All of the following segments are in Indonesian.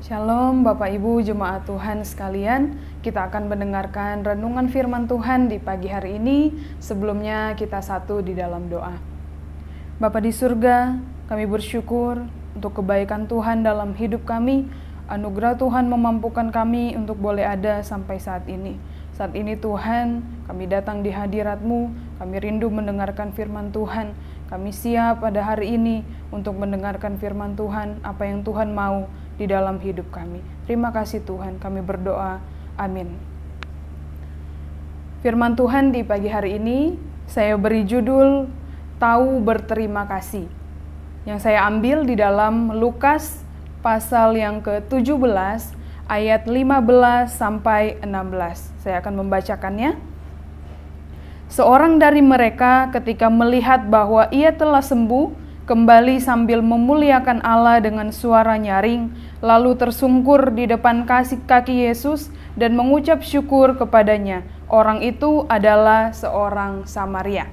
Shalom Bapak Ibu Jemaat Tuhan sekalian, kita akan mendengarkan renungan firman Tuhan di pagi hari ini. Sebelumnya kita satu di dalam doa. Bapa di surga, kami bersyukur untuk kebaikan Tuhan dalam hidup kami. Anugerah Tuhan memampukan kami untuk boleh ada sampai saat ini. Saat ini Tuhan, kami datang di hadirat-Mu, kami rindu mendengarkan firman Tuhan. Kami siap pada hari ini untuk mendengarkan firman Tuhan, apa yang Tuhan mau di dalam hidup kami. Terima kasih Tuhan, kami berdoa. Amin. Firman Tuhan di pagi hari ini, saya beri judul, Tahu Berterima Kasih. Yang saya ambil di dalam Lukas pasal yang ke-17, ayat 15 sampai 16. Saya akan membacakannya. Seorang dari mereka ketika melihat bahwa ia telah sembuh, kembali sambil memuliakan Allah dengan suara nyaring, lalu tersungkur di depan kaki Yesus dan mengucap syukur kepadanya. Orang itu adalah seorang Samaria.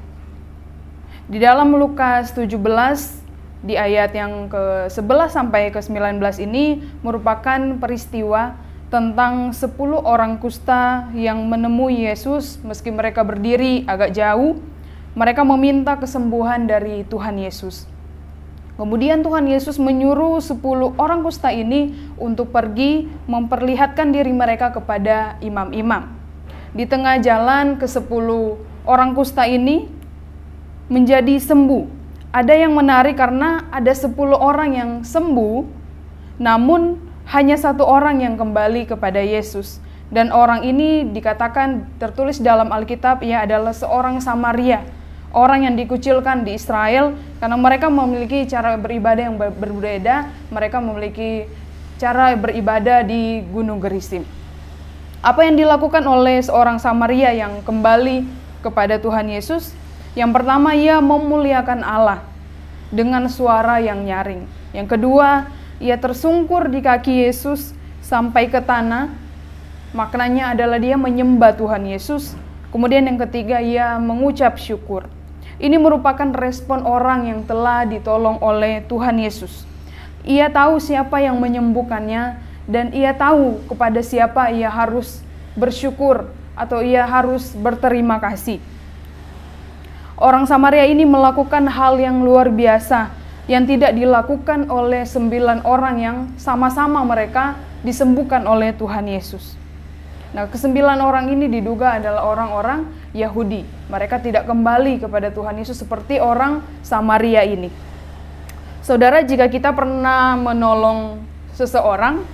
Di dalam Lukas 17, di ayat yang ke-11 sampai ke-19 ini merupakan peristiwa tentang 10 orang kusta yang menemui Yesus. Meski mereka berdiri agak jauh, mereka meminta kesembuhan dari Tuhan Yesus. Kemudian Tuhan Yesus menyuruh 10 orang kusta ini untuk pergi memperlihatkan diri mereka kepada imam-imam. Di tengah jalan, ke-10 orang kusta ini menjadi sembuh. Ada yang menarik karena ada 10 orang yang sembuh, namun hanya 1 orang yang kembali kepada Yesus. Dan orang ini dikatakan tertulis dalam Alkitab, ia adalah seorang Samaria. Orang yang dikucilkan di Israel karena mereka memiliki cara beribadah yang berbeda. Mereka memiliki cara beribadah di Gunung Gerisim. Apa yang dilakukan oleh seorang Samaria yang kembali kepada Tuhan Yesus? Yang pertama, ia memuliakan Allah dengan suara yang nyaring. Yang kedua, ia tersungkur di kaki Yesus sampai ke tanah. Maknanya adalah dia menyembah Tuhan Yesus. Kemudian yang ketiga, ia mengucap syukur. Ini merupakan respon orang yang telah ditolong oleh Tuhan Yesus. Ia tahu siapa yang menyembuhkannya dan ia tahu kepada siapa ia harus bersyukur atau ia harus berterima kasih. Orang Samaria ini melakukan hal yang luar biasa yang tidak dilakukan oleh 9 orang yang sama-sama mereka disembuhkan oleh Tuhan Yesus. Nah, ke-9 orang ini diduga adalah orang-orang Yahudi. Mereka tidak kembali kepada Tuhan Yesus seperti orang Samaria ini. Saudara, jika kita pernah menolong seseorang,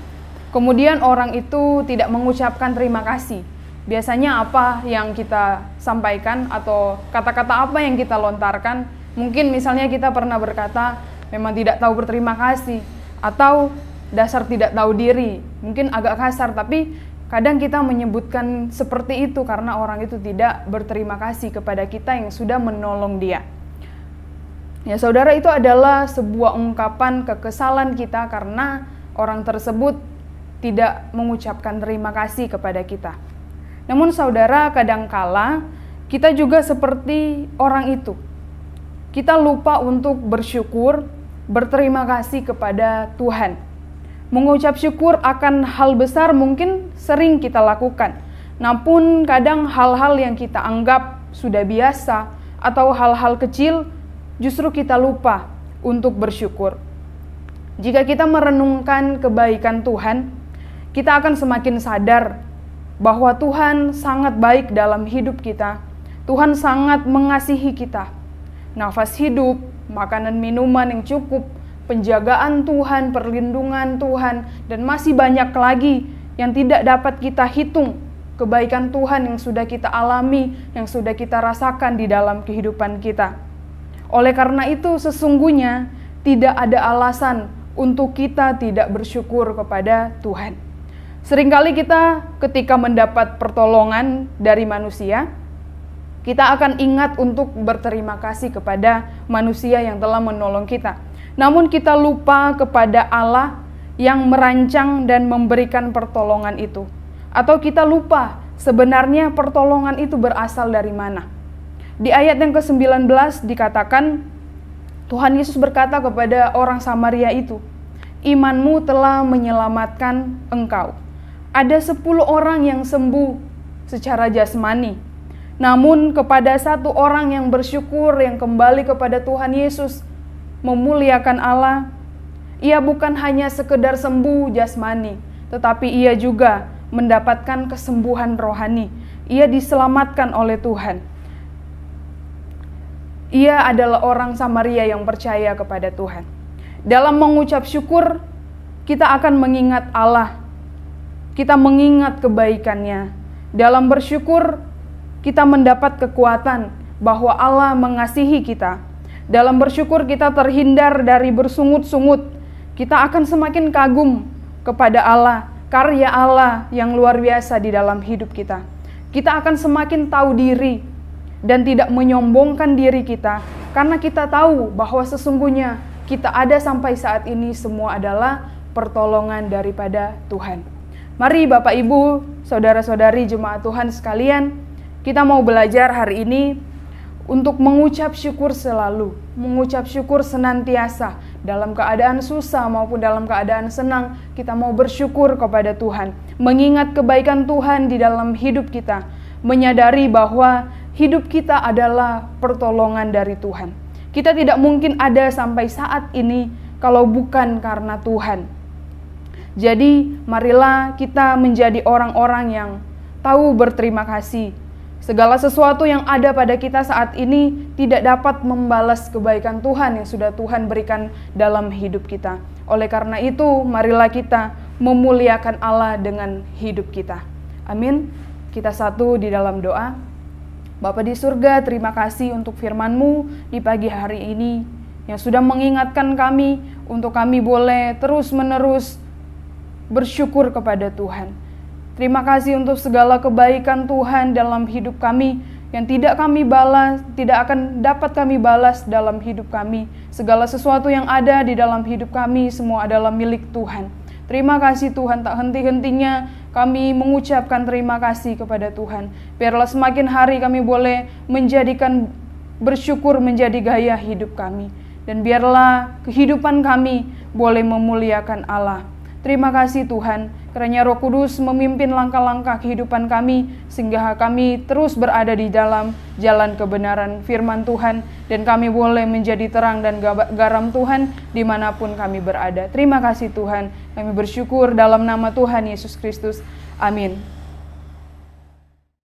kemudian orang itu tidak mengucapkan terima kasih, biasanya apa yang kita sampaikan atau kata-kata apa yang kita lontarkan? Mungkin misalnya kita pernah berkata, memang tidak tahu berterima kasih, atau dasar tidak tahu diri. Mungkin agak kasar, tapi kadang kita menyebutkan seperti itu karena orang itu tidak berterima kasih kepada kita yang sudah menolong dia. Ya saudara, itu adalah sebuah ungkapan kekesalan kita karena orang tersebut tidak mengucapkan terima kasih kepada kita. Namun saudara, kadangkala kita juga seperti orang itu. Kita lupa untuk bersyukur, berterima kasih kepada Tuhan. Mengucap syukur akan hal besar mungkin sering kita lakukan. Namun kadang hal-hal yang kita anggap sudah biasa atau hal-hal kecil justru kita lupa untuk bersyukur. Jika kita merenungkan kebaikan Tuhan, kita akan semakin sadar bahwa Tuhan sangat baik dalam hidup kita. Tuhan sangat mengasihi kita. Nafas hidup, makanan minuman yang cukup, penjagaan Tuhan, perlindungan Tuhan, dan masih banyak lagi yang tidak dapat kita hitung. Kebaikan Tuhan yang sudah kita alami, yang sudah kita rasakan di dalam kehidupan kita. Oleh karena itu sesungguhnya tidak ada alasan untuk kita tidak bersyukur kepada Tuhan. Seringkali kita ketika mendapat pertolongan dari manusia, kita akan ingat untuk berterima kasih kepada manusia yang telah menolong kita. Namun kita lupa kepada Allah yang merancang dan memberikan pertolongan itu. Atau kita lupa sebenarnya pertolongan itu berasal dari mana. Di ayat yang ke-19 dikatakan, Tuhan Yesus berkata kepada orang Samaria itu, imanmu telah menyelamatkan engkau. Ada 10 orang yang sembuh secara jasmani. Namun kepada 1 orang yang bersyukur, yang kembali kepada Tuhan Yesus, memuliakan Allah, ia bukan hanya sekedar sembuh jasmani, tetapi ia juga mendapatkan kesembuhan rohani. Ia diselamatkan oleh Tuhan. Ia adalah orang Samaria yang percaya kepada Tuhan. Dalam mengucap syukur, kita akan mengingat Allah. Kita mengingat kebaikan-Nya. Dalam bersyukur, kita mendapat kekuatan bahwa Allah mengasihi kita. Dalam bersyukur, kita terhindar dari bersungut-sungut. Kita akan semakin kagum kepada Allah, karya Allah yang luar biasa di dalam hidup kita. Kita akan semakin tahu diri dan tidak menyombongkan diri kita, karena kita tahu bahwa sesungguhnya kita ada sampai saat ini semua adalah pertolongan daripada Tuhan. Mari Bapak Ibu, saudara-saudari jemaat Tuhan sekalian, kita mau belajar hari ini untuk mengucap syukur selalu, mengucap syukur senantiasa. Dalam keadaan susah maupun dalam keadaan senang, kita mau bersyukur kepada Tuhan, mengingat kebaikan Tuhan di dalam hidup kita, menyadari bahwa hidup kita adalah pertolongan dari Tuhan. Kita tidak mungkin ada sampai saat ini kalau bukan karena Tuhan. Jadi marilah kita menjadi orang-orang yang tahu berterima kasih. Segala sesuatu yang ada pada kita saat ini tidak dapat membalas kebaikan Tuhan yang sudah Tuhan berikan dalam hidup kita. Oleh karena itu, marilah kita memuliakan Allah dengan hidup kita. Amin. Kita satu di dalam doa. Bapa di surga, terima kasih untuk firman-Mu di pagi hari ini yang sudah mengingatkan kami untuk kami boleh terus-menerus bersyukur kepada Tuhan. Terima kasih untuk segala kebaikan Tuhan dalam hidup kami yang tidak kami balas, tidak akan dapat kami balas dalam hidup kami. Segala sesuatu yang ada di dalam hidup kami semua adalah milik Tuhan. Terima kasih Tuhan, tak henti-hentinya kami mengucapkan terima kasih kepada Tuhan. Biarlah semakin hari kami boleh menjadikan bersyukur menjadi gaya hidup kami. Dan biarlah kehidupan kami boleh memuliakan Allah. Terima kasih Tuhan, kiranya Roh Kudus memimpin langkah-langkah kehidupan kami, sehingga kami terus berada di dalam jalan kebenaran firman Tuhan, dan kami boleh menjadi terang dan garam Tuhan dimanapun kami berada. Terima kasih Tuhan, kami bersyukur dalam nama Tuhan Yesus Kristus. Amin.